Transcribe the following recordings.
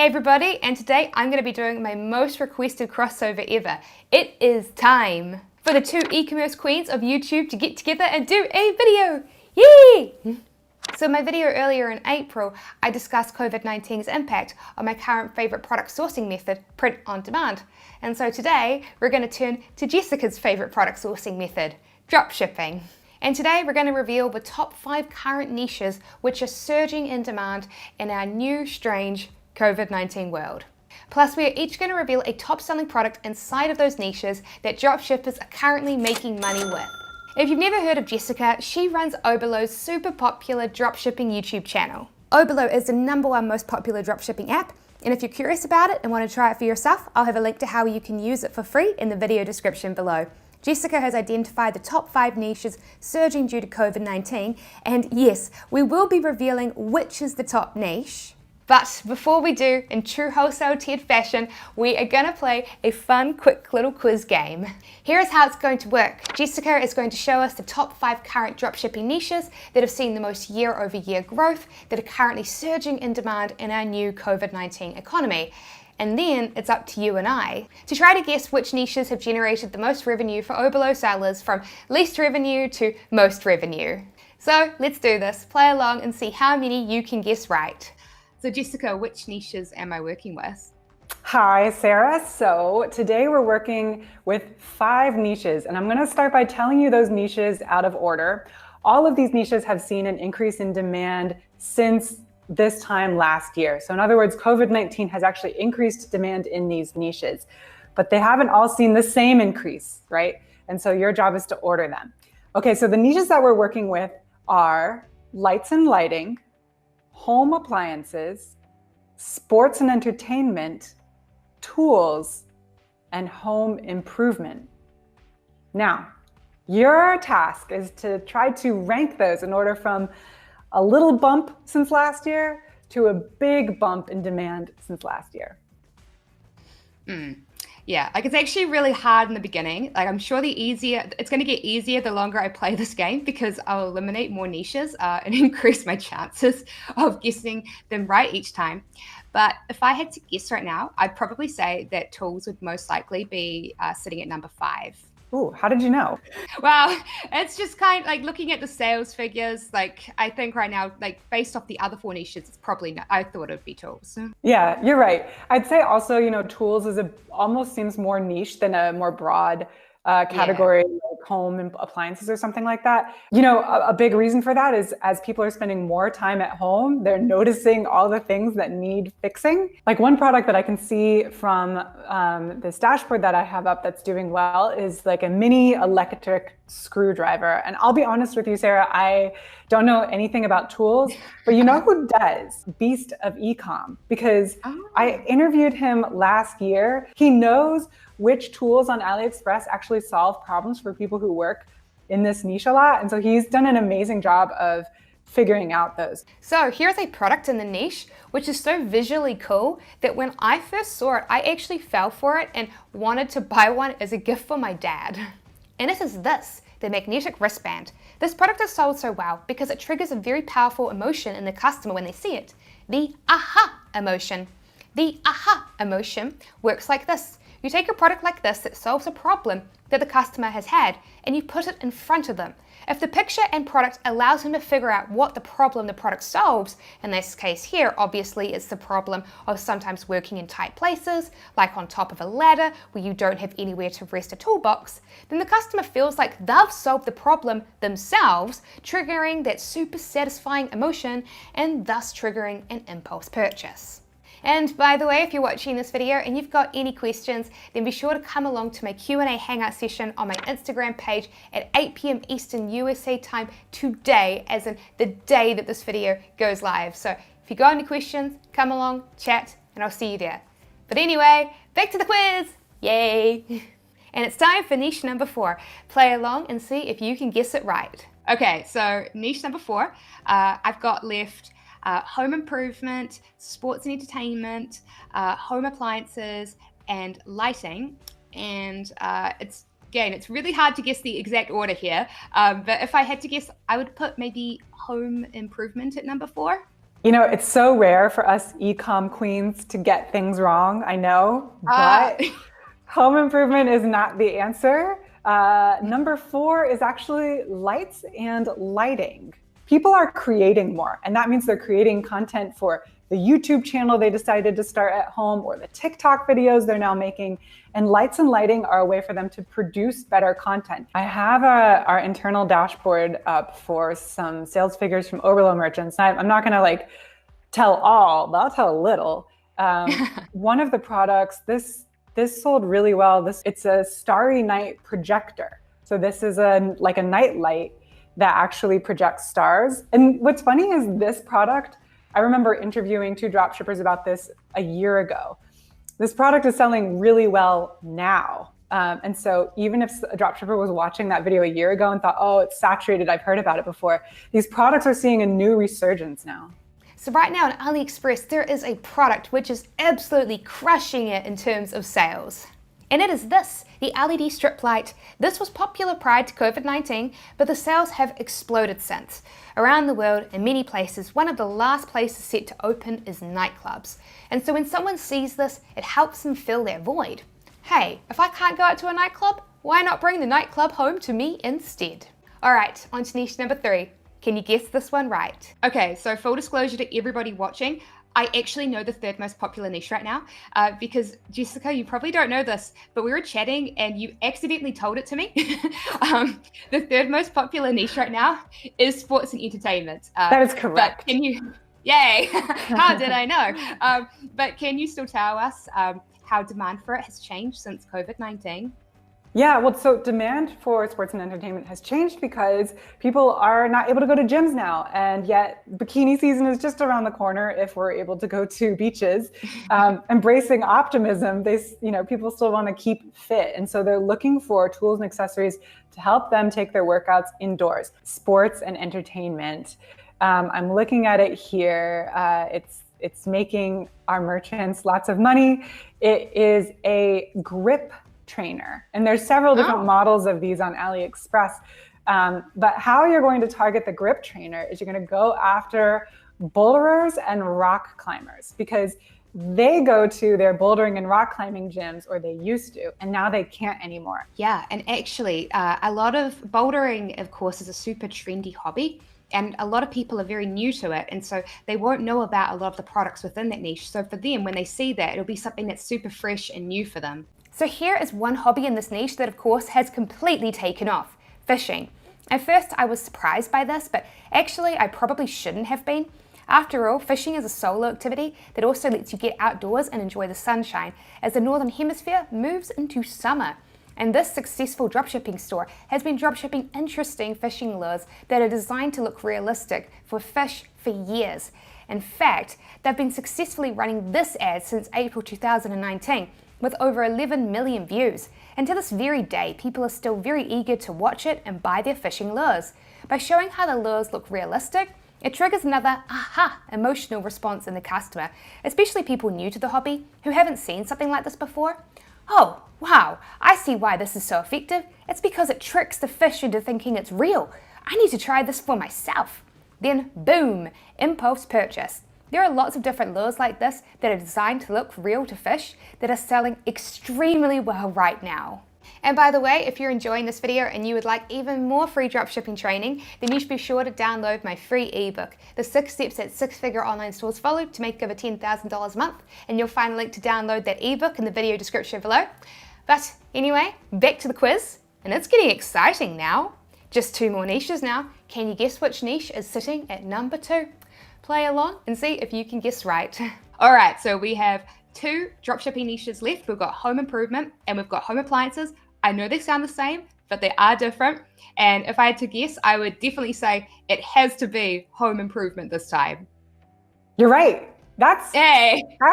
Hey everybody, and today I'm going to be doing my most requested crossover ever. It is time for the two e-commerce queens of YouTube to get together and do a video. Yay! So in my video earlier in April, I discussed COVID-19's impact on my current favorite product sourcing method, print on demand. And so today we're going to turn to Jessica's favorite product sourcing method, dropshipping. And today we're going to reveal the top 5 current niches which are surging in demand in our new, strange COVID-19 world. Plus, we are each going to reveal a top-selling product inside of those niches that dropshippers are currently making money with. If you've never heard of Jessica, she runs Oberlo's super popular dropshipping YouTube channel. Oberlo is the #1 most popular dropshipping app, and if you're curious about it and want to try it for yourself, I'll have a link to how you can use it for free in the video description below. Jessica has identified the top 5 niches surging due to COVID-19, and yes, we will be revealing which is the top niche. But before we do, in true wholesale Ted fashion, we are going to play a fun, quick little quiz game. Here is how it's going to work. Jessica is going to show us the top 5 current dropshipping niches that have seen the most year-over-year growth, that are currently surging in demand in our new COVID-19 economy. And then it's up to you and I to try to guess which niches have generated the most revenue for Oberlo sellers, from least revenue to most revenue. So let's do this. Play along and see how many you can guess right. So Jessica, which niches am I working with? Hi, Sarah. So today we're working with 5 niches, and I'm going to start by telling you those niches out of order. All of these niches have seen an increase in demand since this time last year. So in other words, COVID-19 has actually increased demand in these niches, but they haven't all seen the same increase, right? And so your job is to order them. Okay, so the niches that we're working with are lights and lighting, home appliances, sports and entertainment, tools, and home improvement. Now, your task is to try to rank those in order from a little bump since last year to a big bump in demand since last year. Yeah, it's actually really hard in the beginning. I'm sure it's going to get easier the longer I play this game, because I'll eliminate more niches and increase my chances of guessing them right each time. But if I had to guess right now, I'd probably say that tools would most likely be sitting at number 5. Ooh, how did you know? Well, it's just kind of like looking at the sales figures. I think right now, based off the other 4 niches, it's probably not, I thought it would be tools. Yeah, you're right. I'd say also, tools almost seems more niche than a more broad category, like home and appliances or something like that. A big reason for that is as people are spending more time at home, they're noticing all the things that need fixing. Like one product that I can see from this dashboard that I have up that's doing well is like a mini electric screwdriver. And I'll be honest with you, Sarah, I don't know anything about tools, but you know who does? Beast of Ecom, because I interviewed him last year. He knows which tools on AliExpress actually solve problems for people who work in this niche a lot. And so he's done an amazing job of figuring out those. So here's a product in the niche, which is so visually cool that when I first saw it, I actually fell for it and wanted to buy one as a gift for my dad. And it is the magnetic wristband. This product is sold so well because it triggers a very powerful emotion in the customer when they see it, the aha emotion. The aha emotion works like this. You take a product like this that solves a problem that the customer has had, and you put it in front of them. If the picture and product allows them to figure out what the problem the product solves, in this case here, obviously it's the problem of sometimes working in tight places, like on top of a ladder where you don't have anywhere to rest a toolbox, then the customer feels like they've solved the problem themselves, triggering that super satisfying emotion and thus triggering an impulse purchase. And by the way, if you're watching this video and you've got any questions, then be sure to come along to my Q&A hangout session on my Instagram page at 8 p.m. Eastern USA time today, as in the day that this video goes live. So if you got any questions, come along, chat, and I'll see you there. But anyway, back to the quiz! Yay! And it's time for niche number 4. Play along and see if you can guess it right. Okay, so niche number 4, I've got left home improvement, sports and entertainment, home appliances, and lighting. And it's really hard to guess the exact order here. But if I had to guess, I would put maybe home improvement at number 4. You know, it's so rare for us e-com queens to get things wrong, I know, but home improvement is not the answer. Number 4 is actually lights and lighting. People are creating more, and that means they're creating content for the YouTube channel they decided to start at home or the TikTok videos they're now making. And lights and lighting are a way for them to produce better content. I have our internal dashboard up for some sales figures from Oberlo merchants. I'm not gonna like tell all, but I'll tell a little. One of the products, this sold really well. It's a starry night projector. So this is like a night light that actually projects stars. And what's funny is this product, I remember interviewing 2 dropshippers about this a year ago. This product is selling really well now. And so even if a dropshipper was watching that video a year ago and thought, oh, it's saturated, I've heard about it before, these products are seeing a new resurgence now. So right now on AliExpress, there is a product which is absolutely crushing it in terms of sales. And it is this, the LED strip light. This was popular prior to COVID-19, but the sales have exploded since. Around the world, in many places, one of the last places set to open is nightclubs. And so when someone sees this, it helps them fill their void. Hey, if I can't go out to a nightclub, why not bring the nightclub home to me instead? All right, on to niche number 3. Can you guess this one right? Okay, so full disclosure to everybody watching, I actually know the 3rd most popular niche right now because Jessica, you probably don't know this, but we were chatting and you accidentally told it to me. The 3rd most popular niche right now is sports and entertainment. That is correct. But can you, yay, how did I know? But can you still tell us how demand for it has changed since COVID-19? Yeah, well, so demand for sports and entertainment has changed because people are not able to go to gyms now, and yet bikini season is just around the corner if we're able to go to beaches. Embracing optimism, people still want to keep fit, and so they're looking for tools and accessories to help them take their workouts indoors. Sports and entertainment. I'm looking at it here. It's making our merchants lots of money. It is a grip trainer. And there's several different models of these on AliExpress. But how you're going to target the grip trainer is you're going to go after boulderers and rock climbers because they go to their bouldering and rock climbing gyms, or they used to, and now they can't anymore. Yeah, and actually a lot of bouldering, of course, is a super trendy hobby. And a lot of people are very new to it. And so they won't know about a lot of the products within that niche. So for them, when they see that, it'll be something that's super fresh and new for them. So here is one hobby in this niche that of course has completely taken off, fishing. At first I was surprised by this, but actually I probably shouldn't have been. After all, fishing is a solo activity that also lets you get outdoors and enjoy the sunshine as the Northern Hemisphere moves into summer. And this successful dropshipping store has been dropshipping interesting fishing lures that are designed to look realistic for fish for years. In fact, they've been successfully running this ad since April 2019. With over 11 million views. And to this very day, people are still very eager to watch it and buy their fishing lures. By showing how the lures look realistic, it triggers another aha emotional response in the customer, especially people new to the hobby who haven't seen something like this before. Oh, wow, I see why this is so effective. It's because it tricks the fish into thinking it's real. I need to try this for myself. Then boom, impulse purchase. There are lots of different lures like this that are designed to look real to fish that are selling extremely well right now. And by the way, if you're enjoying this video and you would like even more free dropshipping training, then you should be sure to download my free ebook, The 6 Steps That 6-Figure Online Stores Follow to Make Over $10,000 a Month. And you'll find a link to download that ebook in the video description below. But anyway, back to the quiz. And it's getting exciting now. Just 2 more niches now. Can you guess which niche is sitting at number 2? Play along and see if you can guess right. All right, so we have 2 dropshipping niches left. We've got home improvement and we've got home appliances. I know they sound the same, but they are different. And if I had to guess, I would definitely say it has to be home improvement this time. You're right. That's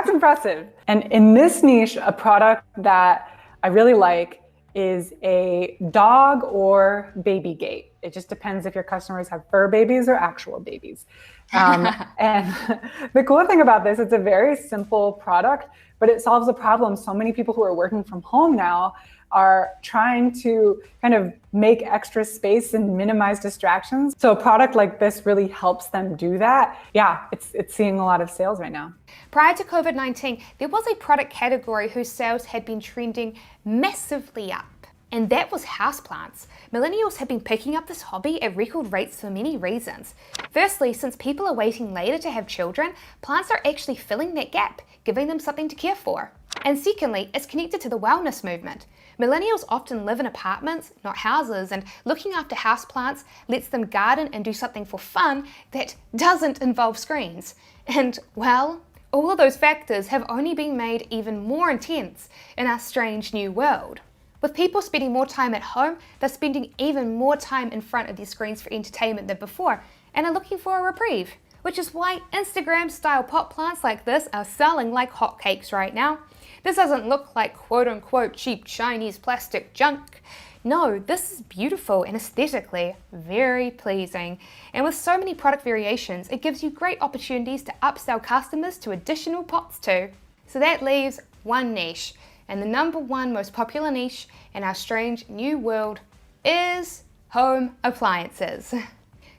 impressive. And in this niche, a product that I really like is a dog or baby gate. It just depends if your customers have fur babies or actual babies. And the cool thing about this, it's a very simple product, but it solves a problem. So many people who are working from home now are trying to kind of make extra space and minimize distractions. So a product like this really helps them do that. Yeah, it's seeing a lot of sales right now. Prior to COVID-19, there was a product category whose sales had been trending massively up. And that was houseplants. Millennials have been picking up this hobby at record rates for many reasons. Firstly, since people are waiting later to have children, plants are actually filling that gap, giving them something to care for. And secondly, it's connected to the wellness movement. Millennials often live in apartments, not houses, and looking after houseplants lets them garden and do something for fun that doesn't involve screens. And, well, all of those factors have only been made even more intense in our strange new world. With people spending more time at home, they're spending even more time in front of their screens for entertainment than before and are looking for a reprieve, which is why Instagram-style pot plants like this are selling like hotcakes right now. This doesn't look like quote-unquote cheap Chinese plastic junk. No, this is beautiful and aesthetically very pleasing. And with so many product variations, it gives you great opportunities to upsell customers to additional pots too. So that leaves one niche. And the number one most popular niche in our strange new world is home appliances.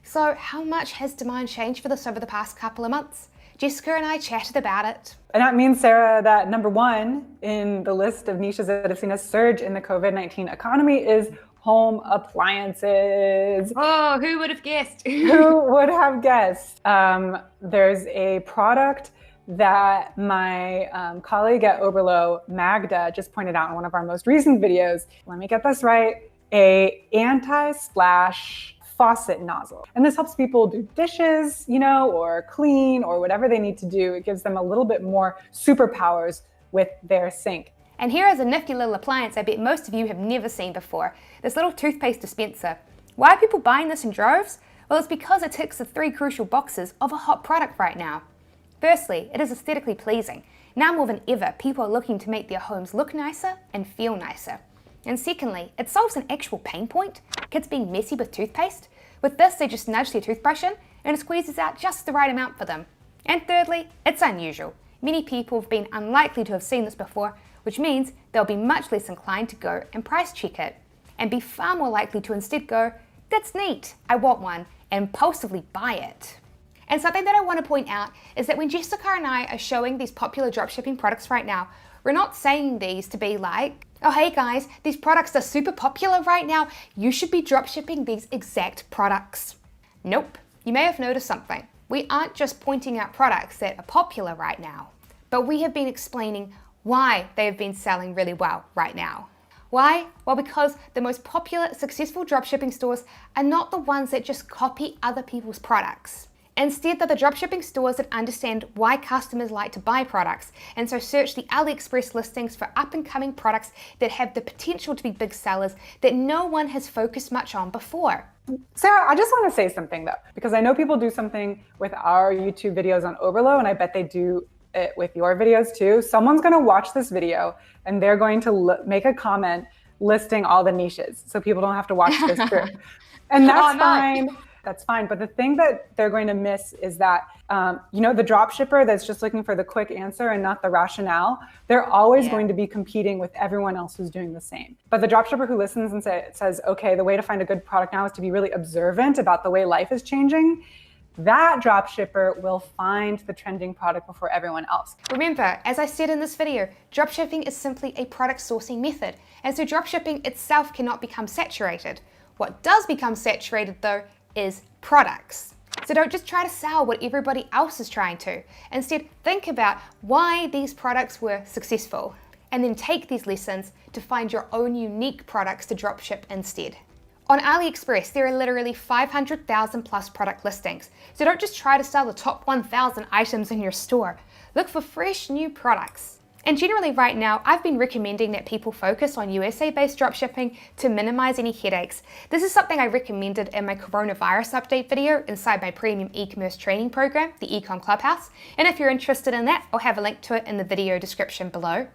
So how much has demand changed for this over the past couple of months? Jessica and I chatted about it. And that means, Sarah, that number one in the list of niches that have seen a surge in the COVID-19 economy is home appliances. Oh, who would have guessed? Who would have guessed? There's a product that my colleague at Oberlo, Magda, just pointed out in one of our most recent videos. Let me get this right. A anti-splash faucet nozzle. And this helps people do dishes, or clean or whatever they need to do. It gives them a little bit more superpowers with their sink. And here is a nifty little appliance I bet most of you have never seen before. This little toothpaste dispenser. Why are people buying this in droves? Well, it's because it ticks the three crucial boxes of a hot product right now. Firstly, it is aesthetically pleasing. Now more than ever, people are looking to make their homes look nicer and feel nicer. And secondly, it solves an actual pain point, kids being messy with toothpaste. With this, they just nudge their toothbrush in and it squeezes out just the right amount for them. And thirdly, it's unusual. Many people have been unlikely to have seen this before, which means they'll be much less inclined to go and price check it, and be far more likely to instead go, "That's neat, I want one," and impulsively buy it. And something that I want to point out is that when Jessica and I are showing these popular dropshipping products right now, we're not saying these to be like, "Oh hey guys, these products are super popular right now, you should be dropshipping these exact products." Nope, you may have noticed something. We aren't just pointing out products that are popular right now, but we have been explaining why they have been selling really well right now. Why? Well, because the most popular, successful dropshipping stores are not the ones that just copy other people's products. Instead, they're the dropshipping stores that understand why customers like to buy products, and so search the AliExpress listings for up-and-coming products that have the potential to be big sellers that no one has focused much on before. Sarah, I just want to say something though, because I know people do something with our YouTube videos on Oberlo, and I bet they do it with your videos too. Someone's going to watch this video and they're going to make a comment listing all the niches so people don't have to watch this through. And that's fine. That's fine. But the thing that they're going to miss is that, the drop shipper that's just looking for the quick answer and not the rationale, they're always going to be competing with everyone else who's doing the same. But the drop shipper who listens and says, okay, the way to find a good product now is to be really observant about the way life is changing, that drop shipper will find the trending product before everyone else. Remember, as I said in this video, dropshipping is simply a product sourcing method, and so dropshipping itself cannot become saturated. What does become saturated though is products. So don't just try to sell what everybody else is trying to. Instead, think about why these products were successful, and then take these lessons to find your own unique products to dropship instead. On AliExpress, there are literally 500,000 plus product listings, so don't just try to sell the top 1,000 items in your store. Look for fresh new products. And generally right now, I've been recommending that people focus on USA-based dropshipping to minimize any headaches. This is something I recommended in my coronavirus update video inside my premium e-commerce training program, the Ecom Clubhouse. And if you're interested in that, I'll have a link to it in the video description below.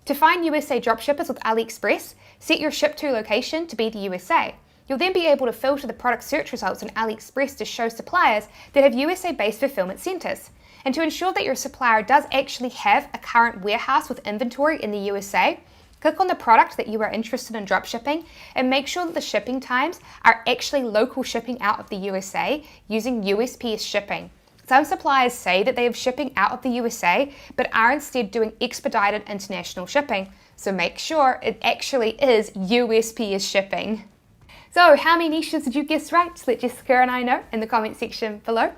To find USA dropshippers with AliExpress, set your ship to location to be the USA. You'll then be able to filter the product search results on AliExpress to show suppliers that have USA-based fulfillment centers. And to ensure that your supplier does actually have a current warehouse with inventory in the USA, click on the product that you are interested in dropshipping and make sure that the shipping times are actually local shipping out of the USA using USPS shipping. Some suppliers say that they have shipping out of the USA, but are instead doing expedited international shipping. So make sure it actually is USPS shipping. So how many niches did you guess right? Let Jessica and I know in the comment section below.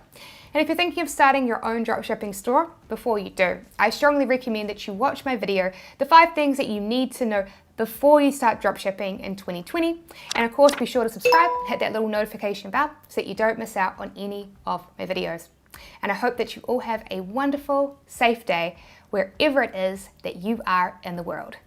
And if you're thinking of starting your own dropshipping store, before you do, I strongly recommend that you watch my video, the 5 things that you need to know before you start dropshipping in 2020. And of course, be sure to subscribe and hit that little notification bell so that you don't miss out on any of my videos. And I hope that you all have a wonderful, safe day wherever it is that you are in the world.